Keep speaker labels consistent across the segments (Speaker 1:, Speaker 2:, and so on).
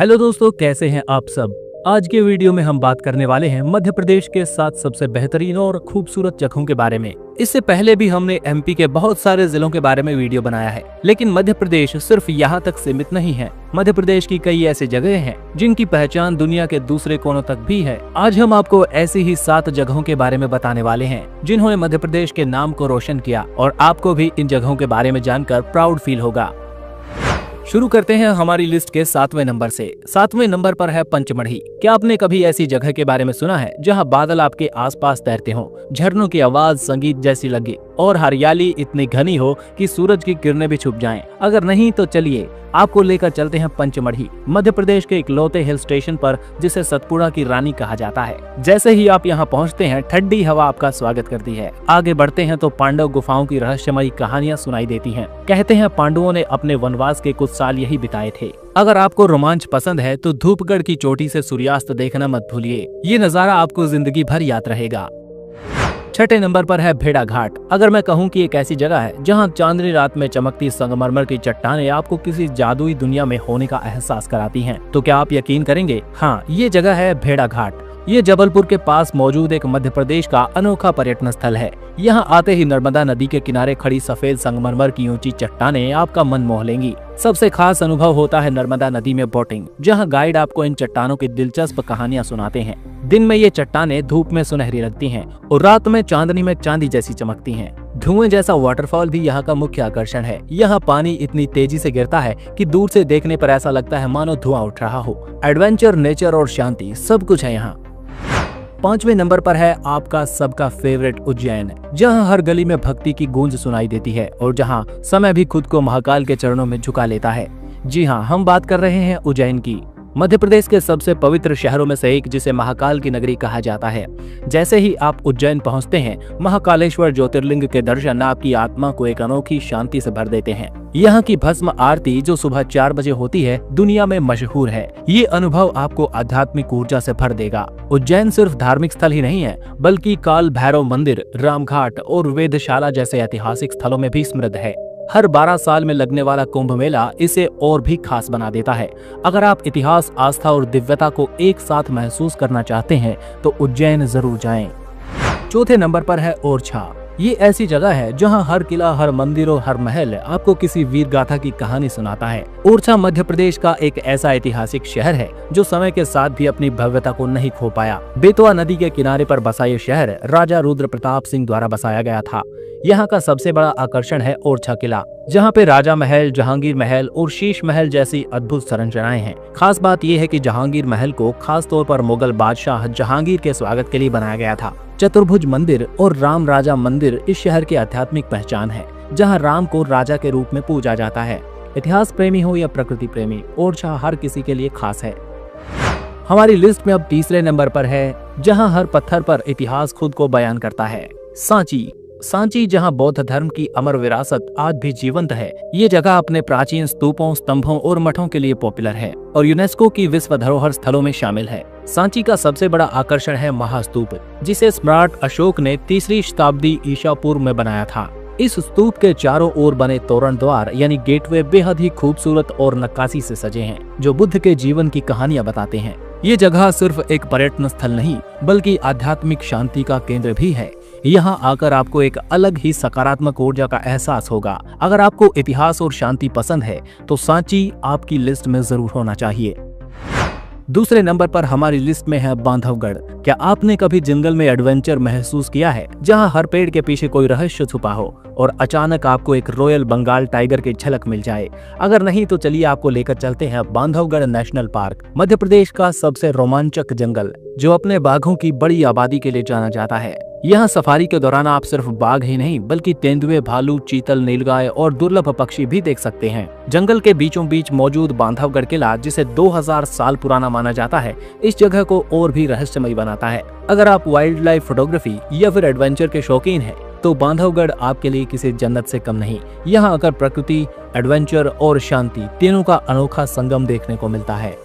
Speaker 1: Hello दोस्तों, कैसे हैं आप सब। आज के वीडियो में हम बात करने वाले हैं मध्य प्रदेश के 7 सबसे बेहतरीन और खूबसूरत जगहों के बारे में। इससे पहले भी हमने एमपी के बहुत सारे जिलों के बारे में वीडियो बनाया है, लेकिन मध्य प्रदेश सिर्फ यहाँ तक सीमित नहीं है। मध्य प्रदेश की कई ऐसी जगह हैं जिनकी पहचान दुनिया के दूसरे कोनों तक भी है। आज हम आपको ऐसी ही 7 जगहों के बारे में बताने वाले हैं जिन्होंने मध्य प्रदेश के नाम को रोशन किया, और आपको भी इन जगहों के बारे में जानकर प्राउड फील होगा। शुरू करते हैं हमारी लिस्ट के 7वें नंबर से। 7वें नंबर पर है पंचमढ़ी। क्या आपने कभी ऐसी जगह के बारे में सुना है जहां बादल आपके आसपास तैरते हों, झरनों की आवाज संगीत जैसी लगे और हरियाली इतनी घनी हो कि सूरज की किरणें भी छुप जाएं? अगर नहीं तो चलिए आपको लेकर चलते हैं पंचमढ़ी, मध्य प्रदेश के इकलौते हिल स्टेशन पर जिसे सतपुड़ा की रानी कहा जाता है। जैसे ही आप यहाँ पहुँचते हैं ठंडी हवा आपका स्वागत करती है। आगे बढ़ते हैं तो पांडव गुफाओं की रहस्यमयी कहानियां सुनाई देती हैं। कहते हैं पांडवों ने अपने वनवास के कुछ साल यही बिताए थे। अगर आपको रोमांच पसंद है तो धूपगढ़ की चोटी से सूर्यास्त देखना मत भूलिए, ये नजारा आपको जिंदगी भर याद रहेगा। 6ठे नंबर पर है भेड़ा घाट। अगर मैं कहूँ कि एक ऐसी जगह है जहाँ चांदनी रात में चमकती संगमरमर की चट्टानें आपको किसी जादुई दुनिया में होने का एहसास कराती हैं, तो क्या आप यकीन करेंगे? हाँ, ये जगह है भेड़ा घाट। ये जबलपुर के पास मौजूद एक मध्य प्रदेश का अनोखा पर्यटन स्थल है। यहाँ आते ही नर्मदा नदी के किनारे खड़ी सफेद संगमरमर की ऊंची चट्टानें आपका मन मोह लेंगी। सबसे खास अनुभव होता है नर्मदा नदी में बोटिंग, जहाँ गाइड आपको इन चट्टानों की दिलचस्प कहानियां सुनाते हैं। दिन में ये चट्टानें धूप में सुनहरी लगती हैं और रात में चांदनी में चांदी जैसी चमकती हैं। धुएं जैसा वाटरफॉल भी यहाँ का मुख्य आकर्षण है। यहाँ पानी इतनी तेजी से गिरता है कि दूर से देखने पर ऐसा लगता है मानो धुआं उठ रहा हो। एडवेंचर, नेचर और शांति सब कुछ है यहाँ। 5वें नंबर पर है आपका सबका फेवरेट उज्जैन, जहां हर गली में भक्ति की गूंज सुनाई देती है और जहां समय भी खुद को महाकाल के चरणों में झुका लेता है। जी हां, हम बात कर रहे हैं उज्जैन की, मध्य प्रदेश के सबसे पवित्र शहरों में से एक, जिसे महाकाल की नगरी कहा जाता है। जैसे ही आप उज्जैन पहुंचते हैं, महाकालेश्वर ज्योतिर्लिंग के दर्शन आपकी आत्मा को एक अनोखी शांति से भर देते हैं। यहाँ की भस्म आरती जो सुबह 4 बजे होती है, दुनिया में मशहूर है। ये अनुभव आपको आध्यात्मिक ऊर्जा से भर देगा। उज्जैन सिर्फ धार्मिक स्थल ही नहीं है, बल्कि काल भैरव मंदिर, रामघाट और वेधशाला जैसे ऐतिहासिक स्थलों में भी समृद्ध है। हर 12 साल में लगने वाला कुंभ मेला इसे और भी खास बना देता है। अगर आप इतिहास, आस्था और दिव्यता को एक साथ महसूस करना चाहते हैं तो उज्जैन जरूर जाएं। 4थे नंबर पर है ओरछा। ये ऐसी जगह है जहां हर किला, हर मंदिर और हर महल आपको किसी वीर गाथा की कहानी सुनाता है। ओरछा मध्य प्रदेश का एक ऐसा ऐतिहासिक शहर है जो समय के साथ भी अपनी भव्यता को नहीं खो पाया। बेतवा नदी के किनारे पर बसा ये शहर राजा रुद्र प्रताप सिंह द्वारा बसाया गया था। यहाँ का सबसे बड़ा आकर्षण है ओरछा किला, जहाँ पे राजा महल, जहांगीर महल और शीश महल जैसी अद्भुत संरचनाएं हैं। खास बात यह है कि जहांगीर महल को खास तौर पर मुगल बादशाह जहांगीर के स्वागत के लिए बनाया गया था। चतुर्भुज मंदिर और राम राजा मंदिर इस शहर की आध्यात्मिक पहचान है, जहाँ राम को राजा के रूप में पूजा जाता है। इतिहास प्रेमी हो या प्रकृति प्रेमी, ओरछा हर किसी के लिए खास है। हमारी लिस्ट में अब 3रे नंबर पर है, जहाँ हर पत्थर पर इतिहास खुद को बयान करता है, सांची। सांची, जहां बौद्ध धर्म की अमर विरासत आज भी जीवंत है। ये जगह अपने प्राचीन स्तूपों, स्तंभों और मठों के लिए पॉपुलर है और यूनेस्को की विश्व धरोहर स्थलों में शामिल है। सांची का सबसे बड़ा आकर्षण है महास्तूप, जिसे सम्राट अशोक ने 3री शताब्दी ईसा पूर्व में बनाया था। इस स्तूप के चारों ओर बने तोरण द्वार यानी गेटवे बेहद ही खूबसूरत और नक्काशी से सजे हैं, जो बुद्ध के जीवन की कहानियां बताते हैं। ये जगह सिर्फ एक पर्यटन स्थल नहीं, बल्कि आध्यात्मिक शांति का केंद्र भी है। यहाँ आकर आपको एक अलग ही सकारात्मक ऊर्जा का एहसास होगा। अगर आपको इतिहास और शांति पसंद है तो सांची आपकी लिस्ट में जरूर होना चाहिए। 2रे नंबर पर हमारी लिस्ट में है बांधवगढ़। क्या आपने कभी जंगल में एडवेंचर महसूस किया है, जहां हर पेड़ के पीछे कोई रहस्य छुपा हो और अचानक आपको एक रॉयल बंगाल टाइगर की झलक मिल जाए? अगर नहीं तो चलिए आपको लेकर चलते हैं बांधवगढ़ नेशनल पार्क, मध्य प्रदेश का सबसे रोमांचक जंगल, जो अपने बाघों की बड़ी आबादी के लिए जाना जाता है। यहाँ सफारी के दौरान आप सिर्फ बाघ ही नहीं, बल्कि तेंदुए, भालू, चीतल, नीलगाय और दुर्लभ पक्षी भी देख सकते हैं। जंगल के बीचों बीच मौजूद बांधवगढ़ किला, जिसे 2000 साल पुराना माना जाता है, इस जगह को और भी रहस्यमयी बनाता है। अगर आप वाइल्ड लाइफ फोटोग्राफी या फिर एडवेंचर के शौकीन हैं, तो बांधवगढ़ आपके लिए किसी जन्नत से कम नहीं। यहाँ आकर प्रकृति, एडवेंचर और शांति तीनों का अनोखा संगम देखने को मिलता है।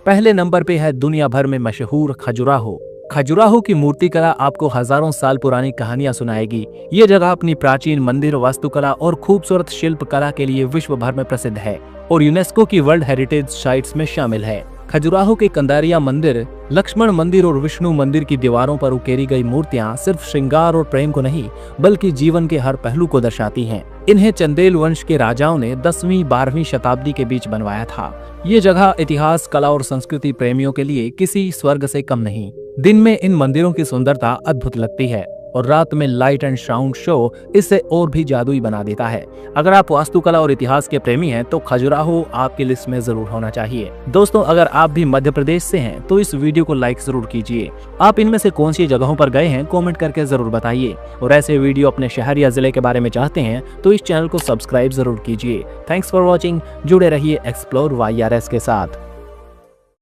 Speaker 1: पहले नंबर पे है दुनिया भर में मशहूर खजुराहो। खजुराहो की मूर्तिकला आपको हजारों साल पुरानी कहानियां सुनाएगी। ये जगह अपनी प्राचीन मंदिर वास्तुकला और खूबसूरत शिल्प कला के लिए विश्व भर में प्रसिद्ध है और यूनेस्को की वर्ल्ड हेरिटेज साइट्स में शामिल है। खजुराहो के कंदारिया मंदिर, लक्ष्मण मंदिर और विष्णु मंदिर की दीवारों पर उकेरी गई मूर्तियां सिर्फ श्रृंगार और प्रेम को नहीं बल्कि जीवन के हर पहलू को दर्शाती हैं। इन्हें चंदेल वंश के राजाओं ने 10वीं-12वीं शताब्दी के बीच बनवाया था। ये जगह इतिहास, कला और संस्कृति प्रेमियों के लिए किसी स्वर्ग से कम नहीं। दिन में इन मंदिरों की सुंदरता अद्भुत लगती है और रात में लाइट एंड साउंड शो इसे और भी जादुई बना देता है। अगर आप वास्तुकला और इतिहास के प्रेमी हैं तो खजुराहो आपकी लिस्ट में जरूर होना चाहिए। दोस्तों, अगर आप भी मध्य प्रदेश से हैं तो इस वीडियो को लाइक जरूर कीजिए। आप इनमें से कौन सी जगहों पर गए हैं कमेंट करके जरूर बताइए और ऐसे वीडियो अपने शहर या जिले के बारे में चाहते हैं तो इस चैनल को सब्सक्राइब जरूर कीजिए। Thanks for watching. जुड़े रहिए एक्सप्लोर YRS के साथ।